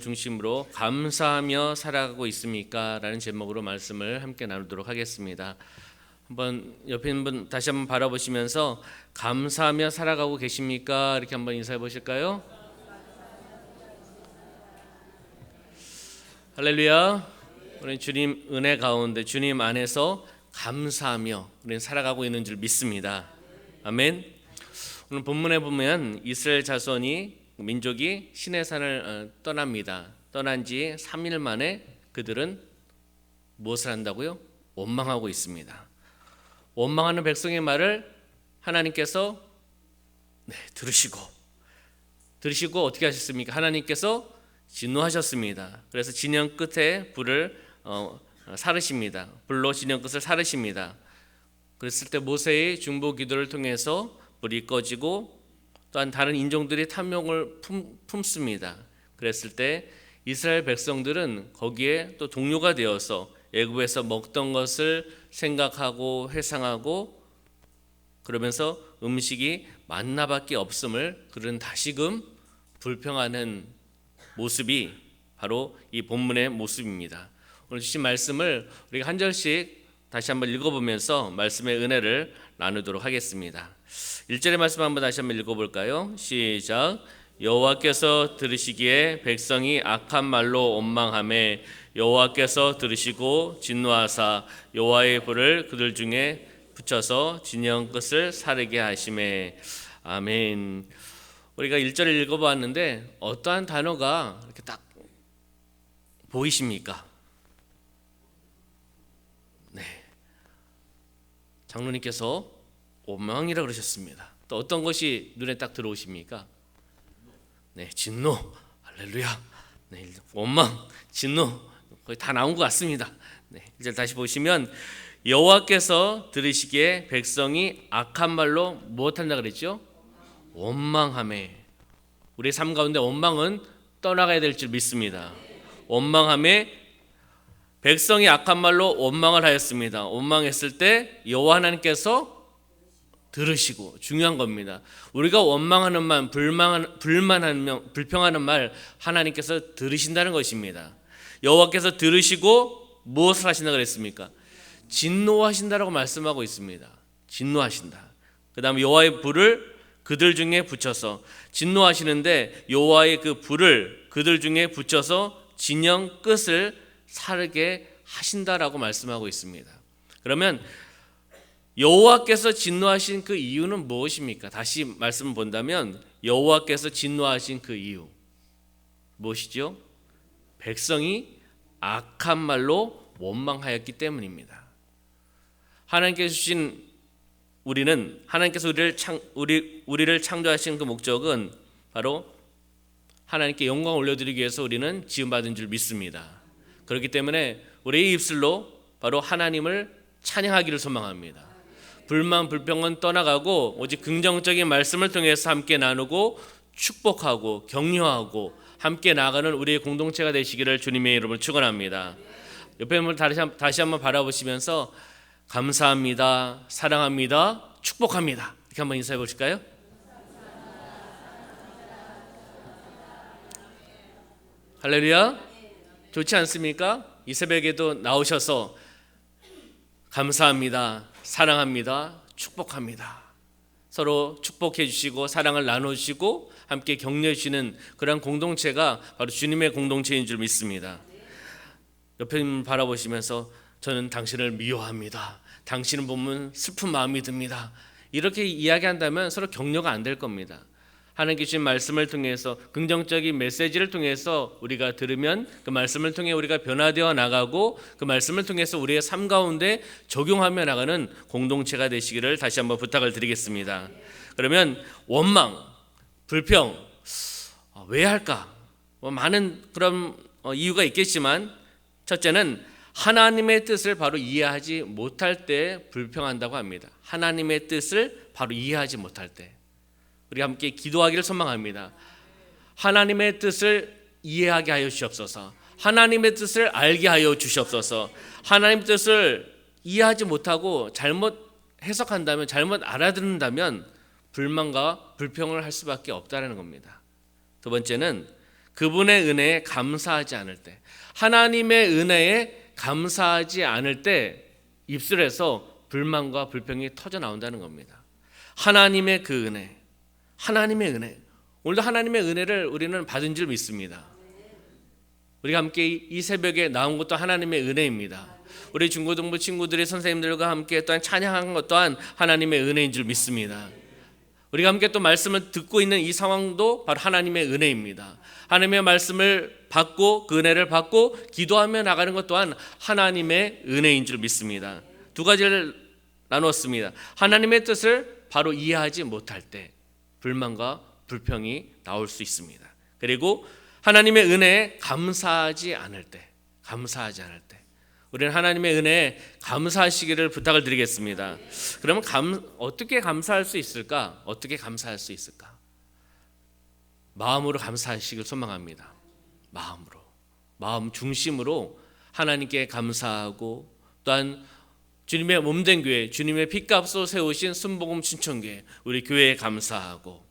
중심으로 감사하며 살아가고 있습니까? 라는 제목으로 말씀을 함께 나누도록 하겠습니다. 한번 옆에 있는 분 다시 한번 바라보시면서 감사하며 살아가고 계십니까? 이렇게 한번 인사해 보실까요? 할렐루야. 우리 주님 은혜 가운데 주님 안에서 감사하며 우리는 살아가고 있는 줄 믿습니다. 아멘. 오늘 본문에 보면 이스라엘 자손이 민족이 시내산을 떠납니다. 떠난 지 3일 만에 그들은 무엇을 한다고요? 원망하고 있습니다. 원망하는 백성의 말을 하나님께서 들으시고 어떻게 하셨습니까? 하나님께서 진노하셨습니다. 그래서 진영 끝에 불을 사르십니다. 불로 진영 끝을 사르십니다. 그랬을 때 모세의 중보 기도를 통해서 불이 꺼지고 또한 다른 인종들이 탐욕을 품습니다. 그랬을 때 이스라엘 백성들은 거기에 또 동료가 되어서 애굽에서 먹던 것을 생각하고 회상하고 그러면서 음식이 만나밖에 없음을 그들은 다시금 불평하는 모습이 바로 이 본문의 모습입니다. 오늘 주신 말씀을 우리가 한 절씩 다시 한번 읽어보면서 말씀의 은혜를 나누도록 하겠습니다. 1절의 말씀 한번 다시 한번 읽어볼까요? 시작. 여호와께서 들으시기에 백성이 악한 말로 원망하매 여호와께서 들으시고 진노하사 여호와의 불을 그들 중에 붙여서 진영 끝을 사르게 하시매. 아멘. 우리가 1절을 읽어보았는데 어떠한 단어가 이렇게 딱 보이십니까? 네, 장로님께서 원망이라 그러셨습니다. 또 어떤 것이 눈에 딱 들어오십니까? 네, 진노, 할렐루야. 네, 원망, 진노 거의 다 나온 것 같습니다. 네, 이제 다시 보시면 여호와께서 들으시기에 백성이 악한 말로 무엇한다 그랬죠? 원망하매. 우리 삶 가운데 원망은 떠나가야 될 줄 믿습니다. 원망하매 백성이 악한 말로 원망을 하였습니다. 원망했을 때 여호와 하나님께서 들으시고, 중요한 겁니다. 우리가 원망하는 말, 불평하는 말 하나님께서 들으신다는 것입니다. 여호와께서 들으시고 무엇을 하신다 그랬습니까? 진노하신다라고 말씀하고 있습니다. 진노하신다. 그 다음에 여호와의 불을 그들 중에 붙여서, 진노하시는데 여호와의 그 불을 그들 중에 붙여서 진영 끝을 사르게 하신다라고 말씀하고 있습니다. 그러면 여호와께서 진노하신 그 이유는 무엇입니까? 다시 말씀을 본다면 여호와께서 진노하신 그 이유 무엇이죠? 백성이 악한 말로 원망하였기 때문입니다. 하나님께서 주신 우리는, 하나님께서 우리를 창조하신 그 목적은 바로 하나님께 영광을 올려드리기 위해서 우리는 지음받은 줄 믿습니다. 그렇기 때문에 우리의 입술로 바로 하나님을 찬양하기를 소망합니다. 불만 불평은 떠나가고 오직 긍정적인 말씀을 통해서 함께 나누고 축복하고 격려하고 함께 나아가는 우리의 공동체가 되시기를 주님의 이름으로 축원합니다. 옆에 분을 다시 한번 바라보시면서 감사합니다, 사랑합니다, 축복합니다 이렇게 한번 인사해 보실까요? 할렐루야. 좋지 않습니까? 이 새벽에도 나오셔서 감사합니다, 사랑합니다, 축복합니다. 서로 축복해 주시고 사랑을 나눠주시고 함께 격려해 주시는 그런 공동체가 바로 주님의 공동체인 줄 믿습니다. 옆에 바라보시면서 저는 당신을 미워합니다, 당신은 보면 슬픈 마음이 듭니다, 이렇게 이야기한다면 서로 격려가 안 될 겁니다. 하나님께 주신 말씀을 통해서, 긍정적인 메시지를 통해서 우리가 들으면 그 말씀을 통해 우리가 변화되어 나가고 그 말씀을 통해서 우리의 삶 가운데 적용하며 나가는 공동체가 되시기를 다시 한번 부탁을 드리겠습니다. 그러면 원망, 불평 왜 할까? 많은 그런 이유가 있겠지만 첫째는 하나님의 뜻을 바로 이해하지 못할 때 불평한다고 합니다. 하나님의 뜻을 바로 이해하지 못할 때 우리 함께 기도하기를 소망합니다. 하나님의 뜻을 이해하게 하여 주시옵소서. 하나님의 뜻을 알게 하여 주시옵소서. 하나님의 뜻을 이해하지 못하고 잘못 해석한다면, 잘못 알아듣는다면 불만과 불평을 할 수밖에 없다는 겁니다. 두 번째는 그분의 은혜에 감사하지 않을 때, 하나님의 은혜에 감사하지 않을 때 입술에서 불만과 불평이 터져 나온다는 겁니다. 하나님의 그 은혜, 하나님의 은혜. 오늘도 하나님의 은혜를 우리는 받은 줄 믿습니다. 우리가 함께 이 새벽에 나온 것도 하나님의 은혜입니다. 우리 중고등부 친구들이 선생님들과 함께 또한 찬양한 것 또한 하나님의 은혜인 줄 믿습니다. 우리가 함께 또 말씀을 듣고 있는 이 상황도 바로 하나님의 은혜입니다. 하나님의 말씀을 받고 그 은혜를 받고 기도하며 나가는 것 또한 하나님의 은혜인 줄 믿습니다. 두 가지를 나누었습니다. 하나님의 뜻을 바로 이해하지 못할 때 불만과 불평이 나올 수 있습니다. 그리고 하나님의 은혜에 감사하지 않을 때, 우리는 하나님의 은혜에 감사하시기를 부탁을 드리겠습니다. 그러면 어떻게 감사할 수 있을까? 마음으로 감사하시길 소망합니다. 마음 중심으로 하나님께 감사하고, 또한 주님의 몸된 교회, 주님의 피값으로 세우신 순복음 춘천교회, 우리 교회에 감사하고,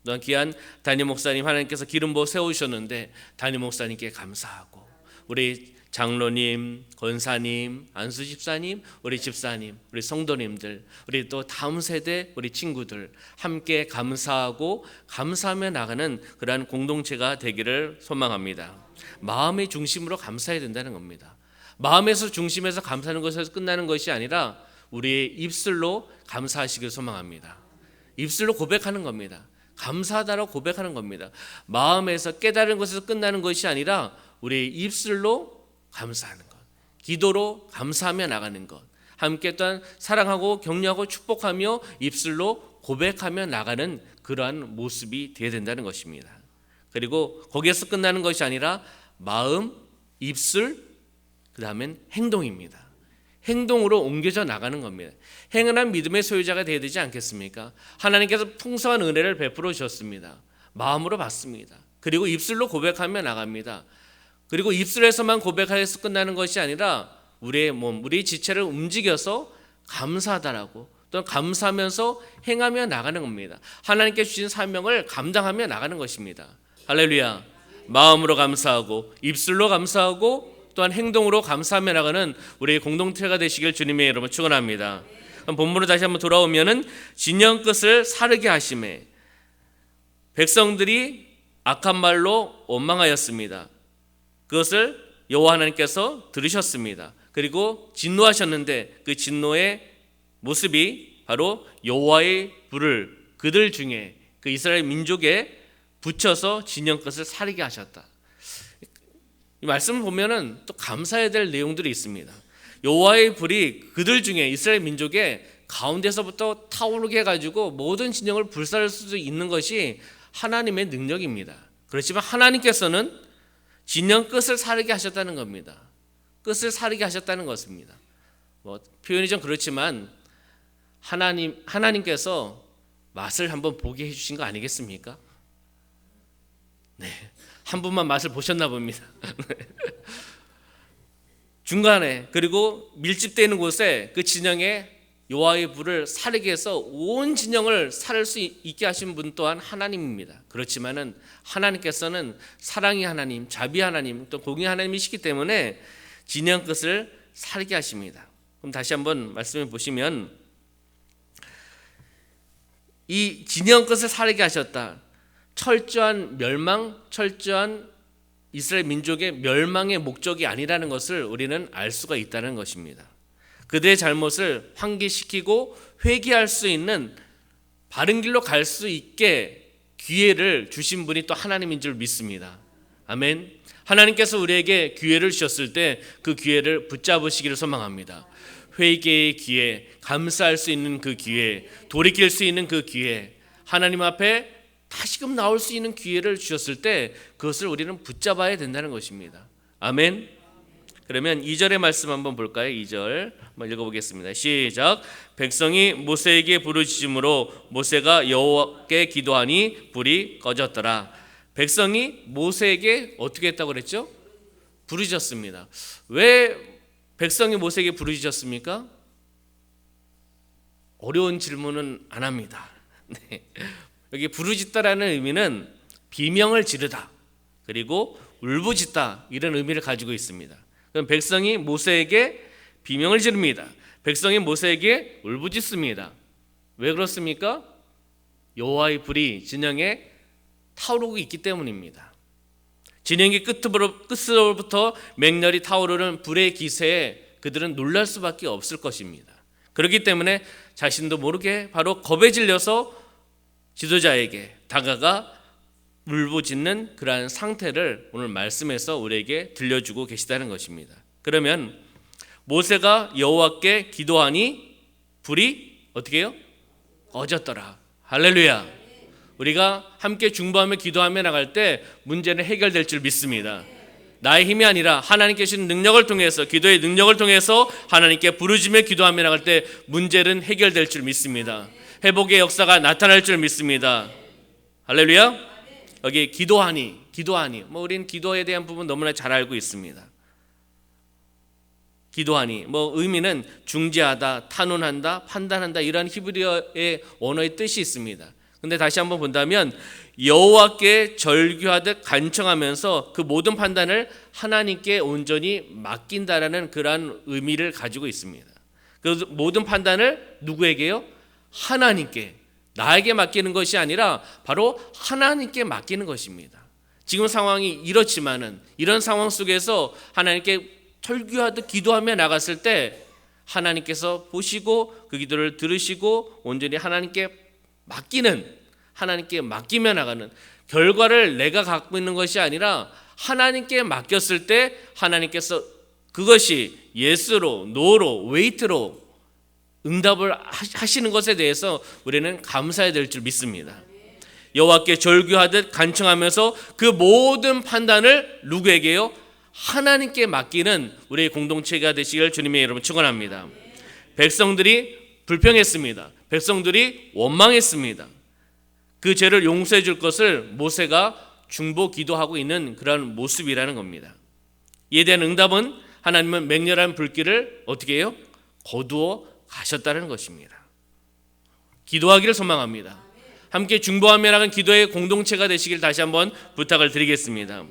또한 귀한 담임 목사님 하나님께서 기름 부어 세우셨는데 담임 목사님께 감사하고, 우리 장로님, 권사님, 안수 집사님, 우리 집사님, 우리 성도님들, 우리 또 다음 세대 우리 친구들 함께 감사하고 감사하며 나가는 그러한 공동체가 되기를 소망합니다. 마음의 중심으로 감사해야 된다는 겁니다. 마음에서 중심에서 감사하는 것에서 끝나는 것이 아니라 우리의 입술로 감사하시길 소망합니다. 입술로 고백하는 겁니다. 감사하다라고 고백하는 겁니다. 마음에서 깨달은 것에서 끝나는 것이 아니라 우리의 입술로 감사하는 것, 기도로 감사하며 나가는 것, 함께 또한 사랑하고 격려하고 축복하며 입술로 고백하며 나가는 그러한 모습이 되어야 된다는 것입니다. 그리고 거기에서 끝나는 것이 아니라 마음, 입술, 그 다음엔 행동입니다. 행동으로 옮겨져 나가는 겁니다. 행운한 믿음의 소유자가 되어야 되지 않겠습니까? 하나님께서 풍성한 은혜를 베풀어 주셨습니다. 마음으로 받습니다. 그리고 입술로 고백하며 나갑니다. 그리고 입술에서만 고백하여서 끝나는 것이 아니라 우리의 몸, 우리의 지체를 움직여서 감사하다라고, 또는 감사하면서 행하며 나가는 겁니다. 하나님께 주신 사명을 감당하며 나가는 것입니다. 할렐루야. 마음으로 감사하고 입술로 감사하고 또한 행동으로 감사하며 나가는 우리의 공동체가 되시길 주님의 이름으로 축원합니다. 본문으로 다시 한번 돌아오면은 진영 끝을 사르게 하심에, 백성들이 악한 말로 원망하였습니다. 그것을 여호와 하나님께서 들으셨습니다. 그리고 진노하셨는데 그 진노의 모습이 바로 여호와의 불을 그들 중에, 그 이스라엘 민족에 붙여서 진영 끝을 사르게 하셨다. 이 말씀을 보면은 또 감사해야 될 내용들이 있습니다. 여호와의 불이 그들 중에 이스라엘 민족의 가운데서부터 타오르게 해가지고 모든 진영을 불살릴 수 있는 것이 하나님의 능력입니다. 그렇지만 하나님께서는 진영 끝을 사르게 하셨다는 겁니다. 끝을 사르게 하셨다는 것입니다. 표현이 좀 그렇지만 하나님께서 맛을 한번 보게 해주신 거 아니겠습니까? 네, 한 분만 맛을 보셨나 봅니다. 중간에, 그리고 밀집되어 있는 곳에 그 진영에 여호와의 불을 사르게 해서 온 진영을 사를 수 있게 하신 분 또한 하나님입니다. 그렇지만은 하나님께서는 사랑의 하나님, 자비 하나님, 또 공의 하나님이시기 때문에 진영 끝을 사르게 하십니다. 그럼 다시 한번 말씀해 보시면, 이 진영 끝을 사르게 하셨다. 철저한 멸망, 철저한 이스라엘 민족의 멸망의 목적이 아니라는 것을 우리는 알 수가 있다는 것입니다. 그들의 잘못을 환기시키고 회개할 수 있는 바른 길로 갈 수 있게 기회를 주신 분이 또 하나님인 줄 믿습니다. 아멘. 하나님께서 우리에게 기회를 주셨을 때 그 기회를 붙잡으시기를 소망합니다. 회개의 기회, 감사할 수 있는 그 기회, 돌이킬 수 있는 그 기회, 하나님 앞에 다시금 나올 수 있는 기회를 주셨을 때 그것을 우리는 붙잡아야 된다는 것입니다. 아멘. 그러면 2절의 말씀 한번 볼까요? 2절 한번 읽어보겠습니다. 시작. 백성이 모세에게 부르짖음으로 모세가 여호와께 기도하니 불이 꺼졌더라. 백성이 모세에게 어떻게 했다고 그랬죠? 부르짖었습니다. 왜 백성이 모세에게 부르짖었습니까? 어려운 질문은 안 합니다. 네. 여기 부르짖다라는 의미는 비명을 지르다, 그리고 울부짖다 이런 의미를 가지고 있습니다. 그럼 백성이 모세에게 비명을 지릅니다. 백성이 모세에게 울부짖습니다. 왜 그렇습니까? 여호와의 불이 진영에 타오르고 있기 때문입니다. 진영의 끝으로부터 맹렬히 타오르는 불의 기세에 그들은 놀랄 수밖에 없을 것입니다. 그렇기 때문에 자신도 모르게 바로 겁에 질려서 지도자에게 다가가 울부짖는 그러한 상태를 오늘 말씀에서 우리에게 들려주고 계시다는 것입니다. 그러면 모세가 여호와께 기도하니 불이 어떻게 해요? 꺼졌더라. 할렐루야. 우리가 함께 중보하며 기도하며 나갈 때 문제는 해결될 줄 믿습니다. 나의 힘이 아니라 하나님께 주신 능력을 통해서, 기도의 능력을 통해서 하나님께 부르짖며 기도하며 나갈 때 문제는 해결될 줄 믿습니다. 회복의 역사가 나타날 줄 믿습니다. 할렐루야. 여기 기도하니 우리는 기도에 대한 부분 너무나 잘 알고 있습니다. 기도하니 의미는 중재하다, 탄원한다, 판단한다 이런 히브리어의 언어의 뜻이 있습니다. 근데 다시 한번 본다면 여호와께 절규하듯 간청하면서 그 모든 판단을 하나님께 온전히 맡긴다라는 그러한 의미를 가지고 있습니다. 그 모든 판단을 누구에게요? 하나님께, 나에게 맡기는 것이 아니라 바로 하나님께 맡기는 것입니다. 지금 상황이 이렇지만은 이런 상황 속에서 하나님께 절규하듯 기도하며 나갔을 때 하나님께서 보시고 그 기도를 들으시고 온전히 하나님께 맡기며 나가는 결과를 내가 갖고 있는 것이 아니라 하나님께 맡겼을 때 하나님께서 그것이 예스로, 노로, 웨이트로 응답을 하시는 것에 대해서 우리는 감사해야 될 줄 믿습니다. 여호와께 절규하듯 간청하면서 그 모든 판단을 누구에게요? 하나님께 맡기는 우리의 공동체가 되시길 주님의 이름으로 축원합니다. 백성들이 불평했습니다. 백성들이 원망했습니다. 그 죄를 용서해 줄 것을 모세가 중보 기도하고 있는 그런 모습이라는 겁니다. 이에 대한 응답은 하나님은 맹렬한 불길을 어떻게 해요? 거두어 가셨다는 것입니다. 기도하기를 소망합니다. 함께 중보하며 나간 기도의 공동체가 되시길 다시 한번 부탁을 드리겠습니다.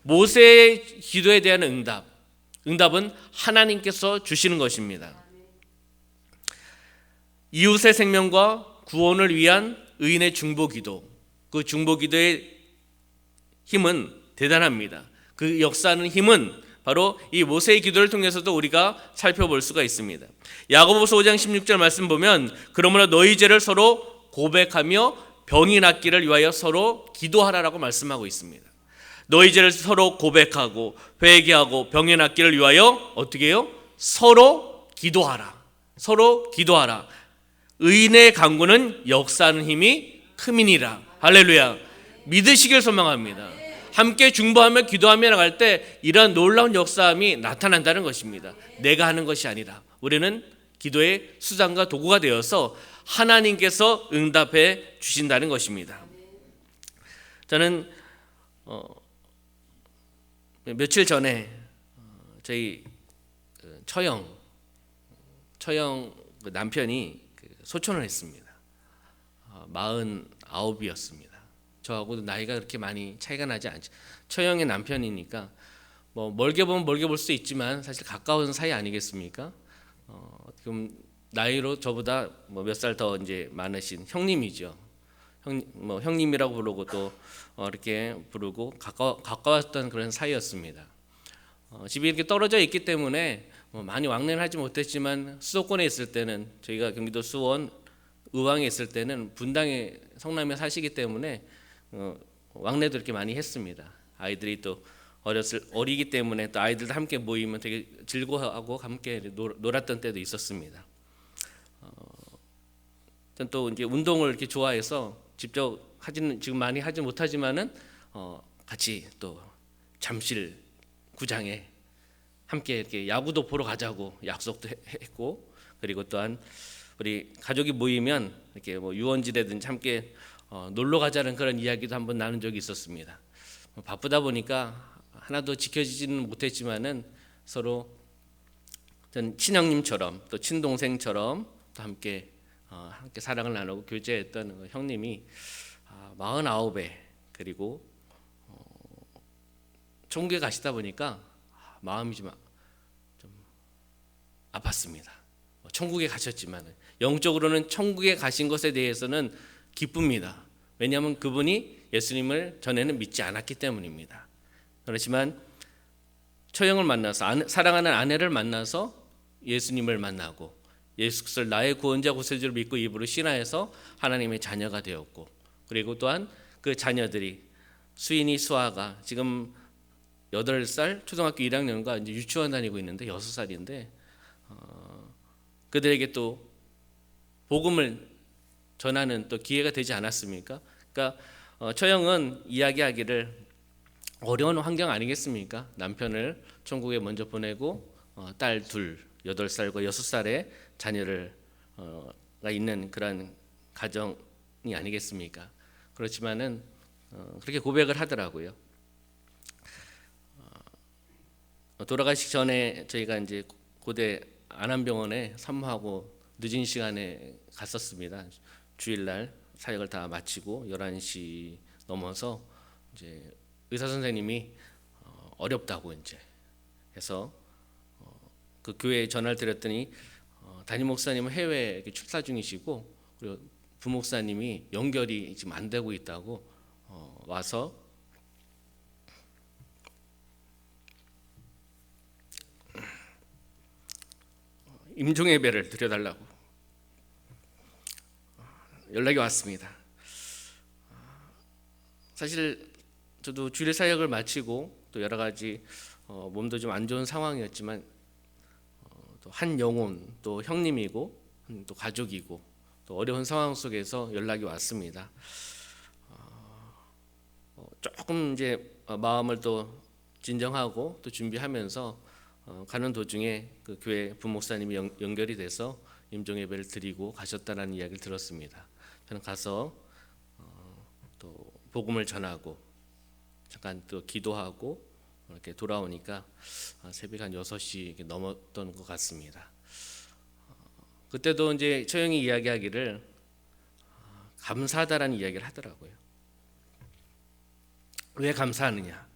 모세의 기도에 대한 응답은 하나님께서 주시는 것입니다. 이웃의 생명과 구원을 위한 의인의 중보기도, 그 중보기도의 힘은 대단합니다. 그 역사하는 힘은 바로 이 모세의 기도를 통해서도 우리가 살펴볼 수가 있습니다. 야고보서 5장 16절 말씀 보면 그러므로 너희 죄를 서로 고백하며 병이 낫기를 위하여 서로 기도하라라고 말씀하고 있습니다. 너희 죄를 서로 고백하고 회개하고 병이 낫기를 위하여 어떻게 해요? 서로 기도하라. 서로 기도하라. 의인의 간구는 역사하는 힘이 크미니라. 할렐루야. 믿으시길 소망합니다. 함께 중보하며 기도하며 나갈 때 이러한 놀라운 역사함이 나타난다는 것입니다. 내가 하는 것이 아니라 우리는 기도의 수단과 도구가 되어서 하나님께서 응답해 주신다는 것입니다. 저는 며칠 전에 저희 처형 남편이 소천을 했습니다. 49이었습니다. 저하고도 나이가 그렇게 많이 차이가 나지 않죠. 처형의 남편이니까 멀게 보면 멀게 볼 수 있지만 사실 가까운 사이 아니겠습니까? 지금 나이로 저보다 몇 살 더 이제 많으신 형님이죠. 형님이라고 부르고 또 이렇게 부르고 가까웠던 그런 사이였습니다. 집이 이렇게 떨어져 있기 때문에 많이 왕래는 하지 못했지만 수도권에 있을 때는 저희가 경기도 수원 의왕에 있을 때는 분당에 성남에 사시기 때문에 왕래도 이렇게 많이 했습니다. 아이들이 또 어리기 때문에 또 아이들도 함께 모이면 되게 즐거워하고 함께 놀았던 때도 있었습니다. 전 또 이제 운동을 이렇게 좋아해서 직접 지금 많이 하지 못하지만은 같이 또 잠실 구장에 함께 이렇게 야구도 보러 가자고 약속도 했고, 그리고 또한 우리 가족이 모이면 이렇게 유원지라든지 함께 놀러 가자는 그런 이야기도 한번 나눈 적이 있었습니다. 바쁘다 보니까 하나도 지켜지지는 못했지만은 서로 전 친형님처럼 또 친동생처럼 또 함께 사랑을 나누고 교제했던 형님이 49에 그리고 천국에 가시다 보니까 마음이 좀 아팠습니다. 천국에 가셨지만 영적으로는 천국에 가신 것에 대해서는 기쁩니다. 왜냐하면 그분이 예수님을 전에는 믿지 않았기 때문입니다. 그렇지만 처형을 만나서 사랑하는 아내를 만나서 예수님을 만나고 예수 그리스도를 나의 구원자 구세주를 믿고 입으로 신하여서 하나님의 자녀가 되었고, 그리고 또한 그 자녀들이 수인이 수아가 지금 8살 초등학교 1학년과 이제 유치원 다니고 있는데 6살인데 그들에게 또 복음을 전하는 또 기회가 되지 않았습니까? 그러니까 처형은 이야기하기를 어려운 환경 아니겠습니까? 남편을 천국에 먼저 보내고 딸 둘 8살과 6살의 자녀를 가 있는 그런 가정이 아니겠습니까? 그렇지만은 그렇게 고백을 하더라고요. 돌아가시기 전에 저희가 이제 고대 안암병원에 사모하고 늦은 시간에 갔었습니다. 주일날 사역을 다 마치고 11시 넘어서 이제 의사 선생님이 어렵다고 이제 해서 그 교회에 전화를 드렸더니 담임 목사님은 해외에 출사 중이시고, 그리고 부목사님이 연결이 지금 안 되고 있다고 와서 임종 예배를 드려달라고 연락이 왔습니다. 사실 저도 주일 사역을 마치고 또 여러 가지 몸도 좀 안 좋은 상황이었지만 또 한 영혼, 또 형님이고 또 가족이고 또 어려운 상황 속에서 연락이 왔습니다. 조금 이제 마음을 또 진정하고 또 준비하면서 가는 도중에 그 교회 부목사님이 연결이 돼서 임종 예배를 드리고 가셨다는 이야기를 들었습니다. 저는 가서 또 복음을 전하고 잠깐 또 기도하고 이렇게 돌아오니까 새벽 한 6시 넘었던 것 같습니다. 그때도 이제 처형이 이야기하기를 감사하다라는 이야기를 하더라고요. 왜 감사하느냐?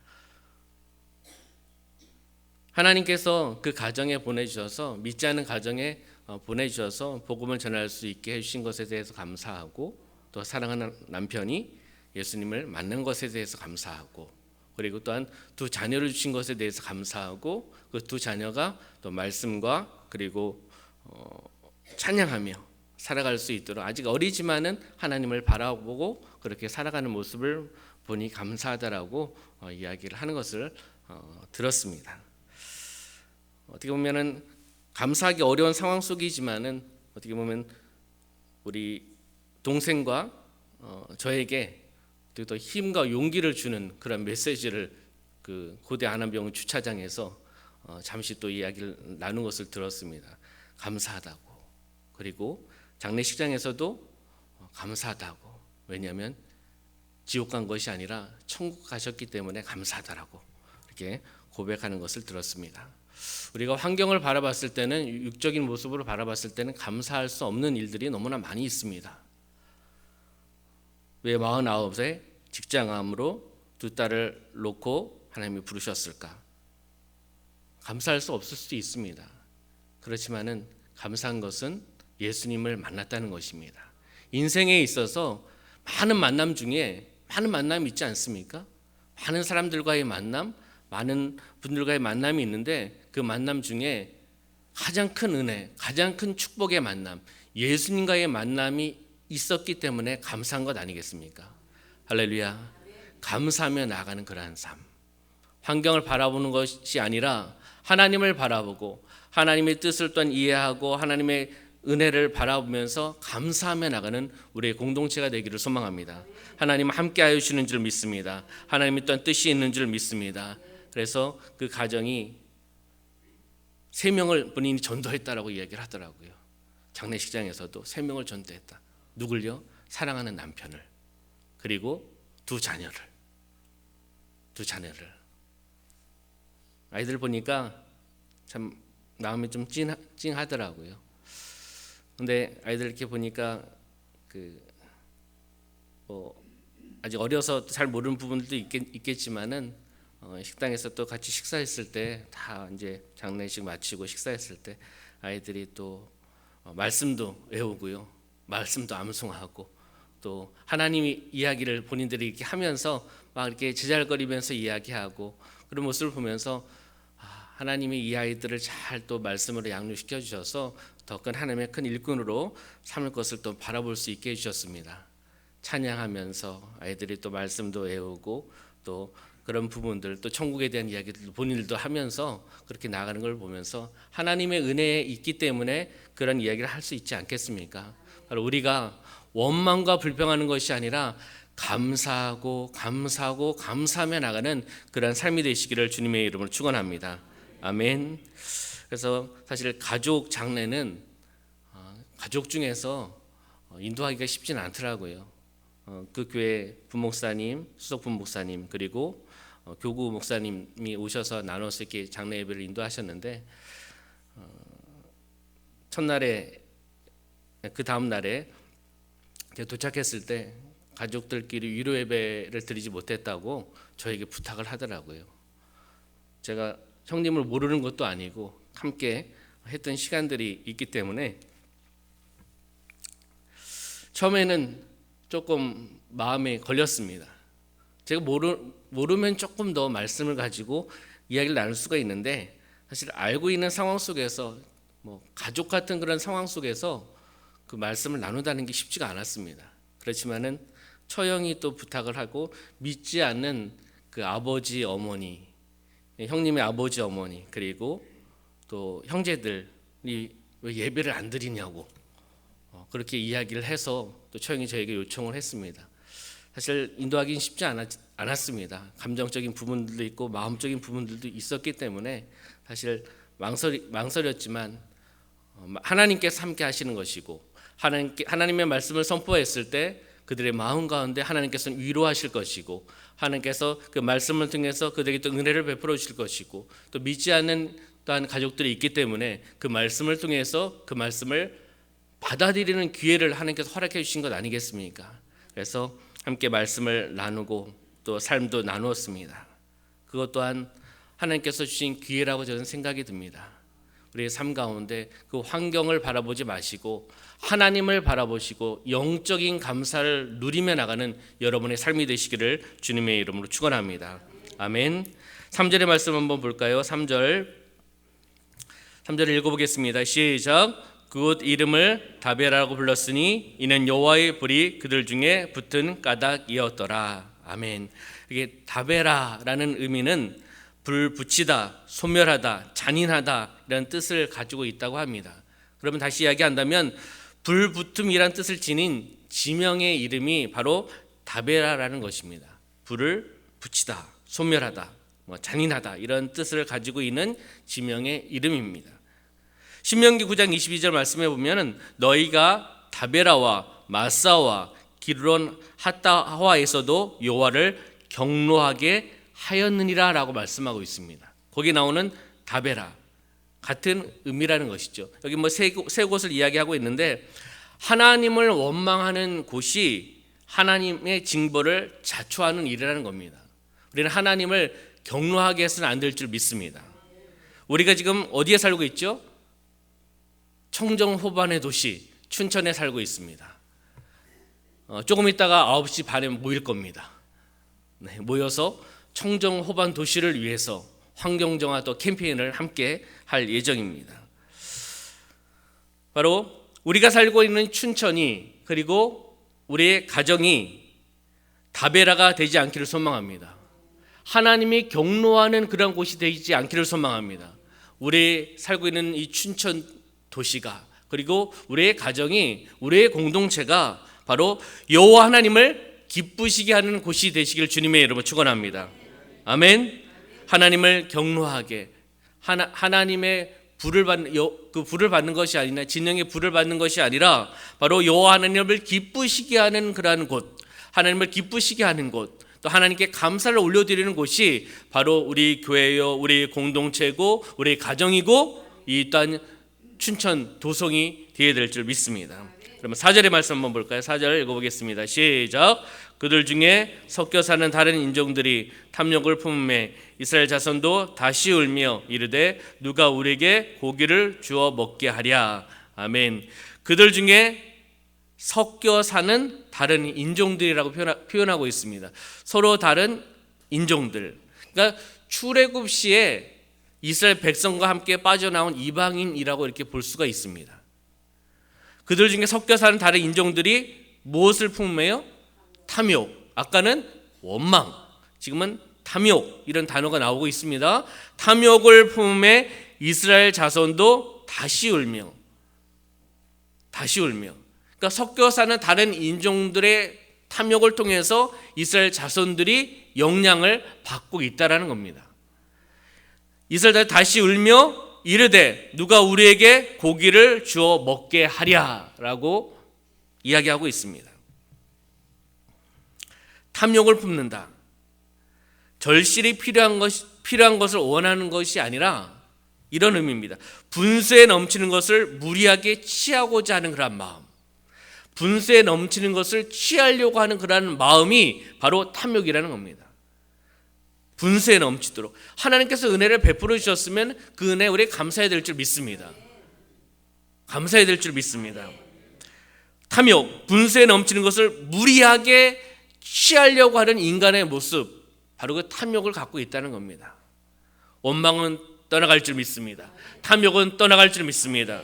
하나님께서 그 가정에 보내주셔서, 믿지 않는 가정에 보내주셔서 복음을 전할 수 있게 해주신 것에 대해서 감사하고, 또 사랑하는 남편이 예수님을 만난 것에 대해서 감사하고, 그리고 또한 두 자녀를 주신 것에 대해서 감사하고, 그 두 자녀가 또 말씀과 그리고 찬양하며 살아갈 수 있도록 아직 어리지만은 하나님을 바라보고 그렇게 살아가는 모습을 보니 감사하다라고 이야기를 하는 것을 들었습니다. 어떻게 보면은 감사하기 어려운 상황 속이지만은 어떻게 보면 우리 동생과 저에게 더 힘과 용기를 주는 그런 메시지를 그 고대 안암병원 주차장에서 잠시 또 이야기를 나눈 것을 들었습니다. 감사하다고. 그리고 장례식장에서도 감사하다고. 왜냐하면 지옥 간 것이 아니라 천국 가셨기 때문에 감사하다라고 이렇게 고백하는 것을 들었습니다. 우리가 환경을 바라봤을 때는, 육적인 모습으로 바라봤을 때는 감사할 수 없는 일들이 너무나 많이 있습니다. 왜 49세 직장암으로 두 딸을 놓고 하나님이 부르셨을까? 감사할 수 없을 수도 있습니다. 그렇지만은 감사한 것은 예수님을 만났다는 것입니다. 인생에 있어서 많은 만남 중에 많은 만남이 있지 않습니까? 많은 사람들과의 만남, 많은 분들과의 만남이 있는데 그 만남 중에 가장 큰 은혜, 가장 큰 축복의 만남, 예수님과의 만남이 있었기 때문에 감사한 것 아니겠습니까? 할렐루야. 감사하며 나아가는 그러한 삶. 환경을 바라보는 것이 아니라 하나님을 바라보고 하나님의 뜻을 또한 이해하고 하나님의 은혜를 바라보면서 감사하며 나가는 우리의 공동체가 되기를 소망합니다. 하나님은 함께 하여 주시는 줄 믿습니다. 하나님의 또한 뜻이 있는 줄 믿습니다. 그래서 그 가정이 3명을 본인이 전도했다라고 이야기를 하더라고요. 장례식장에서도 3명을 전도했다. 누굴요? 사랑하는 남편을, 그리고 두 자녀를. 아이들 보니까 참 마음이 좀 찡하더라고요. 근데 아이들 이렇게 보니까 아직 어려서 잘 모르는 부분들도 있겠지만은 식당에서 또 같이 식사했을 때 다 이제 장례식 마치고 식사했을 때 아이들이 또 말씀도 외우고요, 말씀도 암송하고 또 하나님 이야기를 본인들이 이렇게 하면서 막 이렇게 제잘거리면서 이야기하고 그런 모습을 보면서 하나님이 이 아이들을 잘 또 말씀으로 양육시켜 주셔서 더 큰 하나님의 큰 일꾼으로 삼을 것을 또 바라볼 수 있게 해주셨습니다. 찬양하면서 아이들이 또 말씀도 외우고 또 그런 부분들 또 천국에 대한 이야기들 본인들도 하면서 그렇게 나가는 걸 보면서 하나님의 은혜에 있기 때문에 그런 이야기를 할 수 있지 않겠습니까? 바로 우리가 원망과 불평하는 것이 아니라 감사하고 감사하며 나가는 그런 삶이 되시기를 주님의 이름으로 축원합니다. 아멘. 그래서 사실 가족 장례는 가족 중에서 인도하기가 쉽지는 않더라고요. 그 교회 부목사님, 수석 부목사님 그리고 교구 목사님이 오셔서 나눠서 이렇게 장례 예배를 인도하셨는데 첫날에 그 다음 날에 도착했을 때 가족들끼리 위로 예배를 드리지 못했다고 저에게 부탁을 하더라고요. 제가 형님을 모르는 것도 아니고 함께 했던 시간들이 있기 때문에 처음에는 조금 마음에 걸렸습니다. 제가 모르면 조금 더 말씀을 가지고 이야기를 나눌 수가 있는데 사실 알고 있는 상황 속에서 가족 같은 그런 상황 속에서 그 말씀을 나누다는 게 쉽지가 않았습니다. 그렇지만은 처형이 또 부탁을 하고 믿지 않는 그 아버지 어머니, 형님의 아버지 어머니 그리고 또 형제들이 왜 예배를 안 드리냐고 그렇게 이야기를 해서 또 처형이 저에게 요청을 했습니다. 사실 인도하기는 쉽지 않았습니다. 감정적인 부분들도 있고 마음적인 부분들도 있었기 때문에 사실 망설였지만 하나님께서 함께 하시는 것이고 하나님의 말씀을 선포했을 때 그들의 마음 가운데 하나님께서는 위로하실 것이고 하나님께서 그 말씀을 통해서 그들에게 또 은혜를 베풀어 주실 것이고 또 믿지 않는 또한 가족들이 있기 때문에 그 말씀을 통해서 그 말씀을 받아들이는 기회를 하나님께서 허락해 주신 것 아니겠습니까? 그래서 함께 말씀을 나누고 또 삶도 나누었습니다. 그것 또한 하나님께서 주신 기회라고 저는 생각이 듭니다. 우리의 삶 가운데 그 환경을 바라보지 마시고 하나님을 바라보시고 영적인 감사를 누리며 나가는 여러분의 삶이 되시기를 주님의 이름으로 축원합니다. 아멘. 3절의 말씀 한번 볼까요? 3절 읽어보겠습니다. 시작. 그곳 이름을 다베라라고 불렀으니 이는 여호와의 불이 그들 중에 붙은 까닭이었더라. 아멘. 이게 다베라라는 의미는 불 붙이다, 소멸하다, 잔인하다 이런 뜻을 가지고 있다고 합니다. 그러면 다시 이야기한다면 불 붙음이란 뜻을 지닌 지명의 이름이 바로 다베라라는 것입니다. 불을 붙이다, 소멸하다, 잔인하다 이런 뜻을 가지고 있는 지명의 이름입니다. 신명기 9장 22절 말씀해 보면은 너희가 다베라와 마사와 기르론 핫다하와에서도 여호와를 경노하게 하였느니라 라고 말씀하고 있습니다. 거기 나오는 다베라 같은 의미라는 것이죠. 여기 세 곳을 이야기하고 있는데 하나님을 원망하는 곳이 하나님의 징벌을 자초하는 일이라는 겁니다. 우리는 하나님을 경노하게 해서는 안 될 줄 믿습니다. 우리가 지금 어디에 살고 있죠? 청정 호반의 도시 춘천에 살고 있습니다. 조금 있다가 9시 반에 모일 겁니다. 모여서 청정 호반 도시를 위해서 환경정화 또 캠페인을 함께 할 예정입니다. 바로 우리가 살고 있는 춘천이 그리고 우리의 가정이 다베라가 되지 않기를 소망합니다. 하나님이 경노하는 그런 곳이 되지 않기를 소망합니다. 우리 살고 있는 이 춘천 도시가 그리고 우리의 가정이 우리의 공동체가 바로 여호와 하나님을 기쁘시게 하는 곳이 되시길 주님의 이름으로 축원합니다. 아멘. 하나님을 경노하게 하나님의 불을 받는 것이 아니라 진영의 불을 받는 것이 아니라 바로 여호와 하나님을 기쁘시게 하는 그러한 곳, 하나님을 기쁘시게 하는 곳, 또 하나님께 감사를 올려드리는 곳이 바로 우리 교회요, 우리 공동체고 우리 가정이고 이 또한 춘천 도성이 되어야 될 줄 믿습니다. 그러면 4절의 말씀 한번 볼까요? 4절 읽어보겠습니다. 시작. 그들 중에 섞여 사는 다른 인종들이 탐욕을 품음에 이스라엘 자손도 다시 울며 이르되 누가 우리에게 고기를 주어 먹게 하랴. 아멘. 그들 중에 섞여 사는 다른 인종들이라고 표현하고 있습니다. 서로 다른 인종들. 그러니까 출애굽 시에 이스라엘 백성과 함께 빠져나온 이방인이라고 이렇게 볼 수가 있습니다. 그들 중에 섞여 사는 다른 인종들이 무엇을 품으며? 탐욕. 아까는 원망, 지금은 탐욕, 이런 단어가 나오고 있습니다. 탐욕을 품음에 이스라엘 자손도 다시 울며. 그러니까 섞여 사는 다른 인종들의 탐욕을 통해서 이스라엘 자손들이 영향을 받고 있다라는 겁니다. 이스라엘 다시 울며 이르되 누가 우리에게 고기를 주어 먹게 하랴라고 이야기하고 있습니다. 탐욕을 품는다. 절실히 필요한 것을 원하는 것이 아니라 이런 의미입니다. 분수에 넘치는 것을 무리하게 취하고자 하는 그런 마음, 분수에 넘치는 것을 취하려고 하는 그런 마음이 바로 탐욕이라는 겁니다. 분수에 넘치도록 하나님께서 은혜를 베풀어 주셨으면 그 은혜에 우리 감사해야 될 줄 믿습니다. 감사해야 될 줄 믿습니다. 탐욕, 분수에 넘치는 것을 무리하게 취하려고 하는 인간의 모습, 바로 그 탐욕을 갖고 있다는 겁니다. 원망은 떠나갈 줄 믿습니다. 탐욕은 떠나갈 줄 믿습니다.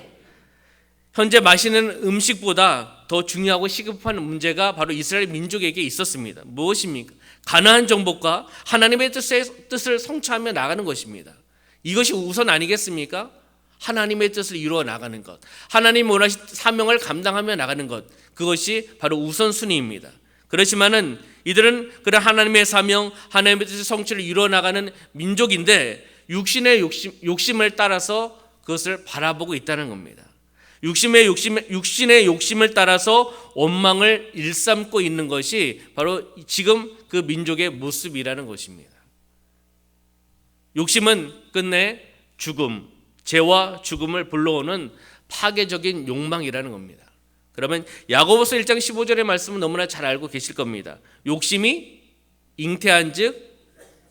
현재 마시는 음식보다 더 중요하고 시급한 문제가 바로 이스라엘 민족에게 있었습니다. 무엇입니까? 가나안 정복과 하나님의 뜻을 성취하며 나가는 것입니다. 이것이 우선 아니겠습니까? 하나님의 뜻을 이루어 나가는 것, 하나님 원하신 사명을 감당하며 나가는 것, 그것이 바로 우선순위입니다. 그렇지만은 이들은 그런 하나님의 사명, 하나님의 뜻의 성취를 이루어 나가는 민족인데 육신의 욕심을 따라서 그것을 바라보고 있다는 겁니다. 육신의 욕심을 따라서 원망을 일삼고 있는 것이 바로 지금 그 민족의 모습이라는 것입니다. 욕심은 끝내 죽음, 죄와 죽음을 불러오는 파괴적인 욕망이라는 겁니다. 그러면 야고보서 1장 15절의 말씀은 너무나 잘 알고 계실 겁니다. 욕심이 잉태한즉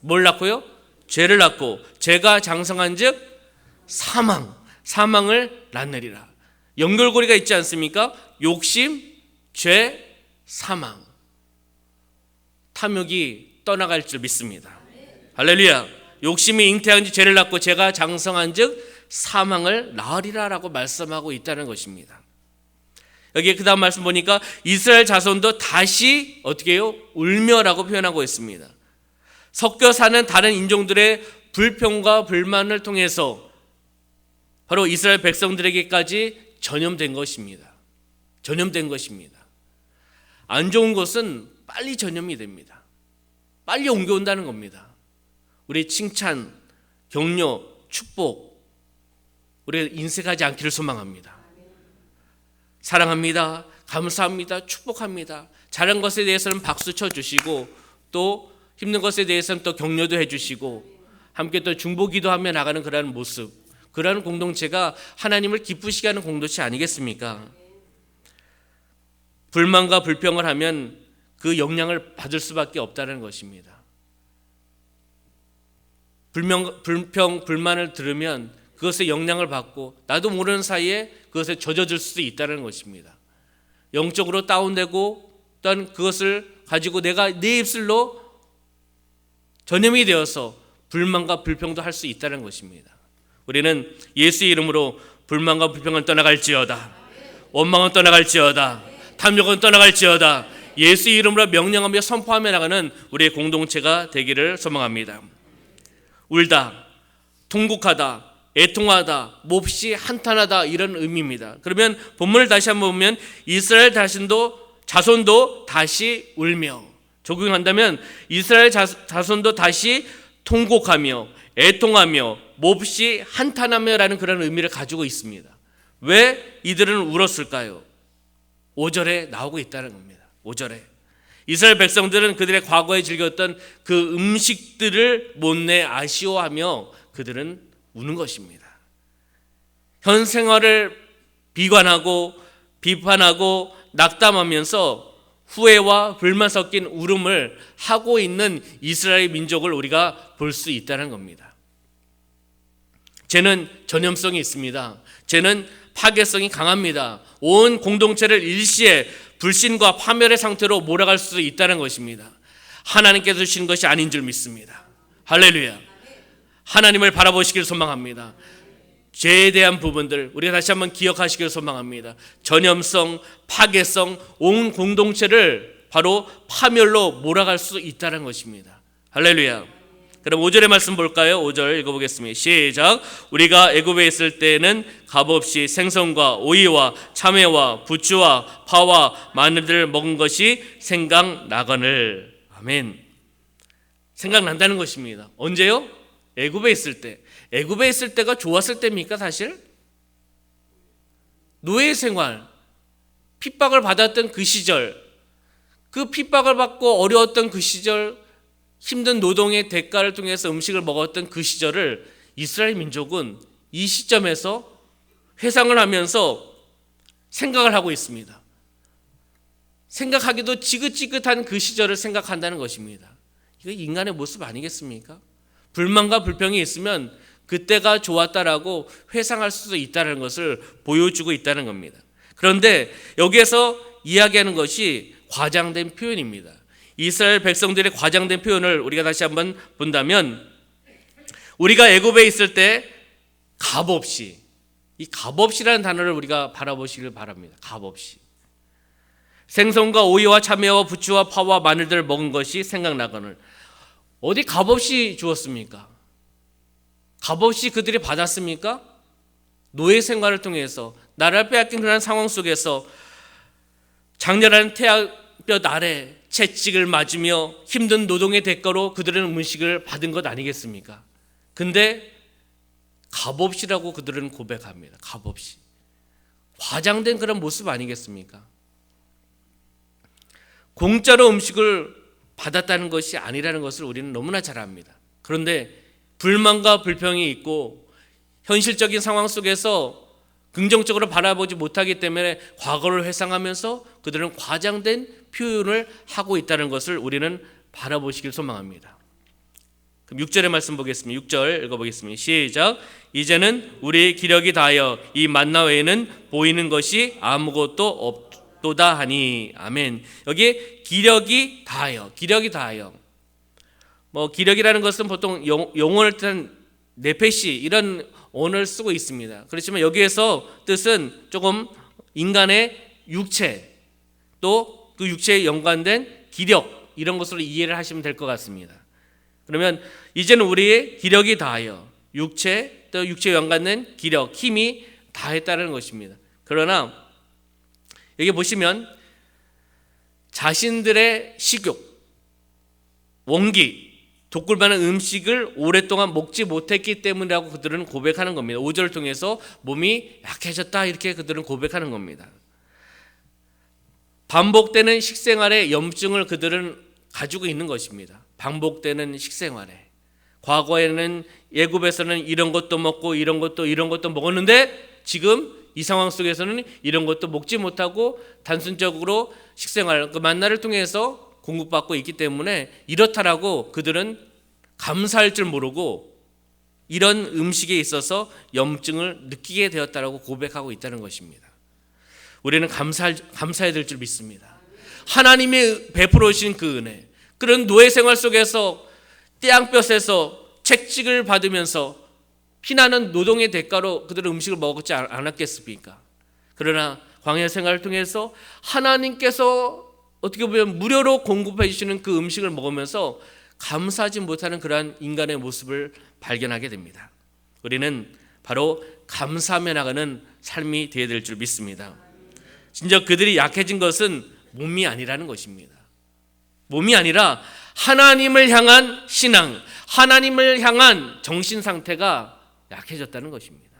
뭘 낳고요? 죄를 낳고 죄가 장성한즉 사망을 낳느니라. 연결고리가 있지 않습니까? 욕심, 죄, 사망. 탐욕이 떠나갈 줄 믿습니다. 할렐루야. 욕심이 잉태한즉 죄를 낳고 죄가 장성한즉 사망을 낳으리라라고 말씀하고 있다는 것입니다. 여기에 그 다음 말씀 보니까 이스라엘 자손도 다시 어떻게 해요? 울며라고 표현하고 있습니다. 섞여 사는 다른 인종들의 불평과 불만을 통해서 바로 이스라엘 백성들에게까지 전염된 것입니다. 안 좋은 것은 빨리 전염이 됩니다. 빨리 옮겨온다는 겁니다. 우리 칭찬, 격려, 축복, 우리가 인색하지 않기를 소망합니다. 사랑합니다. 감사합니다. 축복합니다. 잘한 것에 대해서는 박수 쳐주시고 또 힘든 것에 대해서는 또 격려도 해주시고 함께 또 중보기도하며 나가는 그러한 모습, 그러한 공동체가 하나님을 기쁘시게 하는 공동체 아니겠습니까? 불만과 불평을 하면 그 영향을 받을 수밖에 없다는 것입니다. 불평, 불만을 들으면 그것에 영향을 받고 나도 모르는 사이에 그것에 젖어들 수도 있다는 것입니다. 영적으로 다운되고 또한 그것을 가지고 내가 내 입술로 전염이 되어서 불만과 불평도 할 수 있다는 것입니다. 우리는 예수의 이름으로 불만과 불평은 떠나갈지어다, 원망은 떠나갈지어다, 탐욕은 떠나갈지어다, 예수의 이름으로 명령하며 선포하며 나가는 우리의 공동체가 되기를 소망합니다. 울다, 통곡하다, 애통하다, 몹시 한탄하다, 이런 의미입니다. 그러면 본문을 다시 한번 보면 이스라엘 자손도 다시 울며, 적용한다면 이스라엘 자손도 다시 통곡하며 애통하며 몹시 한탄하며라는 그런 의미를 가지고 있습니다. 왜 이들은 울었을까요? 5절에 나오고 있다는 겁니다. 5절에 이스라엘 백성들은 그들의 과거에 즐겼던 그 음식들을 못내 아쉬워하며 그들은 우는 것입니다. 현 생활을 비관하고 비판하고 낙담하면서 후회와 불만 섞인 울음을 하고 있는 이스라엘 민족을 우리가 볼 수 있다는 겁니다. 죄는 전염성이 있습니다. 죄는 파괴성이 강합니다. 온 공동체를 일시에 불신과 파멸의 상태로 몰아갈 수 있다는 것입니다. 하나님께서 주신 것이 아닌 줄 믿습니다. 할렐루야. 하나님을 바라보시길 소망합니다. 죄에 대한 부분들 우리가 다시 한번 기억하시길 소망합니다. 전염성, 파괴성, 온 공동체를 바로 파멸로 몰아갈 수 있다는 것입니다. 할렐루야. 그럼 5절의 말씀 볼까요? 5절 읽어보겠습니다. 시작. 우리가 애굽에 있을 때에는 값없이 생선과 오이와 참외와 부추와 파와 마늘을 먹은 것이 생각나거늘. 아멘. 생각난다는 것입니다. 언제요? 애굽에 있을 때. 애굽에 있을 때가 좋았을 때입니까 사실? 노예 생활, 핍박을 받았던 그 시절, 그 핍박을 받고 어려웠던 그 시절, 힘든 노동의 대가를 통해서 음식을 먹었던 그 시절을 이스라엘 민족은 이 시점에서 회상을 하면서 생각을 하고 있습니다. 생각하기도 지긋지긋한 그 시절을 생각한다는 것입니다. 이거 인간의 모습 아니겠습니까? 불만과 불평이 있으면 그때가 좋았다라고 회상할 수도 있다는 것을 보여주고 있다는 겁니다. 그런데 여기에서 이야기하는 것이 과장된 표현입니다. 이스라엘 백성들의 과장된 표현을 우리가 다시 한번 본다면 우리가 애굽에 있을 때 값없이, 이 값없이라는 단어를 우리가 바라보시길 바랍니다. 값없이. 생선과 오이와 참외와 부추와 파와 마늘들을 먹은 것이 생각나거늘. 어디 값없이 주었습니까? 값없이 그들이 받았습니까? 노예 생활을 통해서 나라를 빼앗긴 그런 상황 속에서 장렬한 태양볕 아래 채찍을 맞으며 힘든 노동의 대가로 그들은 음식을 받은 것 아니겠습니까? 근데 값없이라고 그들은 고백합니다. 값없이. 과장된 그런 모습 아니겠습니까? 공짜로 음식을 받았다는 것이 아니라는 것을 우리는 너무나 잘 압니다. 그런데 불만과 불평이 있고 현실적인 상황 속에서 긍정적으로 바라보지 못하기 때문에 과거를 회상하면서 그들은 과장된 표현을 하고 있다는 것을 우리는 바라보시길 소망합니다. 그럼 6절의 말씀 보겠습니다. 6절 읽어보겠습니다. 시작. 이제는 우리의 기력이 다하여 이 만나 외에는 보이는 것이 아무것도 없도다 하니. 아멘. 여기 기력이 다하여, 기력이 다하여. 기력이라는 것은 보통 영혼을 뜻한 네페시 이런 언어를 쓰고 있습니다. 그렇지만 여기에서 뜻은 조금 인간의 육체 또 그 육체에 연관된 기력 이런 것으로 이해를 하시면 될 것 같습니다. 그러면 이제는 우리의 기력이 다하여 육체 또 육체에 연관된 기력, 힘이 다했다는 것입니다. 그러나 여기 보시면 자신들의 식욕, 원기, 독굴 많은 음식을 오랫동안 먹지 못했기 때문이라고 그들은 고백하는 겁니다. 5절을 통해서 몸이 약해졌다 이렇게 그들은 고백하는 겁니다. 반복되는 식생활의 염증을 그들은 가지고 있는 것입니다. 반복되는 식생활에. 과거에는 애굽에서는 이런 것도 먹고 이런 것도 먹었는데 지금 이 상황 속에서는 이런 것도 먹지 못하고 단순적으로 식생활, 그 만나를 통해서 공급받고 있기 때문에 이렇다라고 그들은 감사할 줄 모르고 이런 음식에 있어서 염증을 느끼게 되었다라고 고백하고 있다는 것입니다. 우리는 감사해야 될 줄 믿습니다. 하나님이 베풀어 주신 그 은혜, 그런 노예 생활 속에서 떼양볕에서 채찍을 받으면서 피나는 노동의 대가로 그들은 음식을 먹었지 않았겠습니까? 그러나 광야 생활을 통해서 하나님께서 어떻게 보면 무료로 공급해 주시는 그 음식을 먹으면서 감사하지 못하는 그러한 인간의 모습을 발견하게 됩니다. 우리는 바로 감사하며 나가는 삶이 되어야 될 줄 믿습니다. 진짜 그들이 약해진 것은 몸이 아니라는 것입니다. 몸이 아니라 하나님을 향한 신앙, 하나님을 향한 정신 상태가 약해졌다는 것입니다.